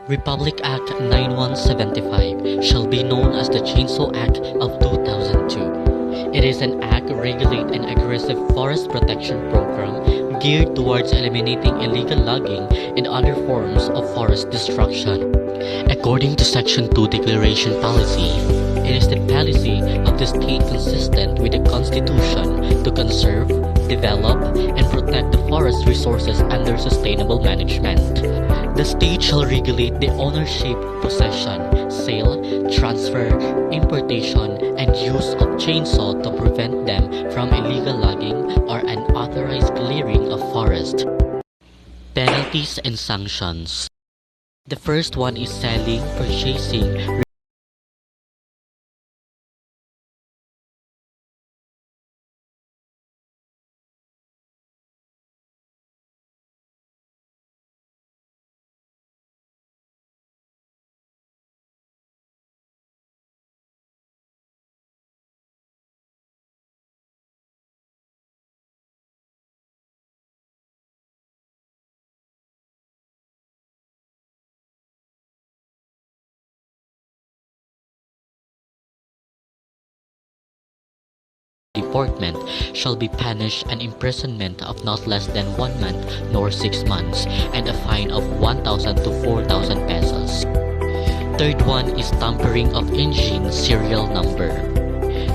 Republic Act 9175 shall be known as the Chainsaw Act of 2002. It is an act regulating an aggressive forest protection program geared towards eliminating illegal logging and other forms of forest destruction. According to Section 2 Declaration Policy, it is the policy of the state consistent with the Constitution to conserve, develop, and protect the forest resources under sustainable management. The state shall regulate the ownership, possession, sale, transfer, importation, and use of chainsaw to prevent them from illegal logging or unauthorized clearing of forest. Penalties and sanctions. The first one is selling, purchasing, deportment shall be punished an imprisonment of not less than 1 month nor 6 months and a fine of 1,000 to 4,000 pesos. Third one is tampering of engine serial number.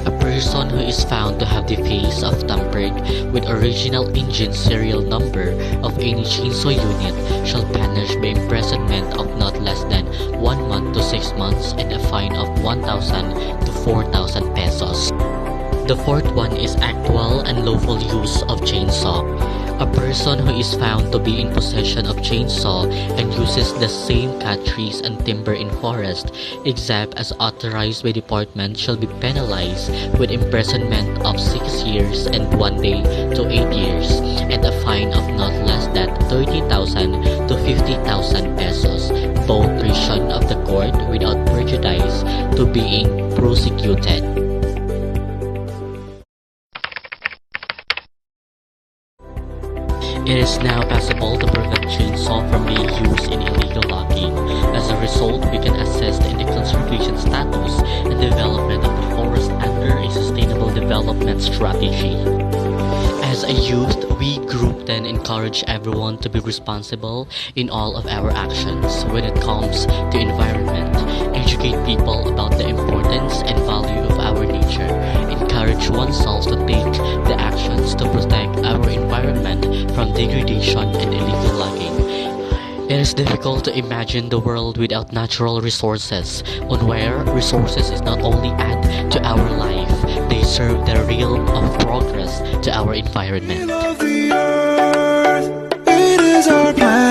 A person who is found to have the face of tampered with original engine serial number of any chainsaw unit shall punish by imprisonment of not less than 1 month to 6 months and a fine of 1,000 to 4,000 pesos. The fourth one is actual and lawful use of chainsaw. A person who is found to be in possession of chainsaw and uses the same cut trees and timber in forest, except as authorized by department, shall be penalized with imprisonment of 6 years and 1 day to 8 years, and a fine of not less than 30,000 to 50,000 pesos, both decision of the court without prejudice to being prosecuted. It is now possible to prevent chainsaw from being used in illegal logging. As a result, we can assist in the conservation status and development of the forest under a sustainable development strategy. As a youth, we group then encourage everyone to be responsible in all of our actions when it comes to environment, educate people about the importance and value of our nature, encourage oneself to take the actions to protect our environment from degradation and illegal logging. It is difficult to imagine the world without natural resources, on where resources is not only add to our life, they serve the realm of progress to our environment. We love the earth, it is our planet.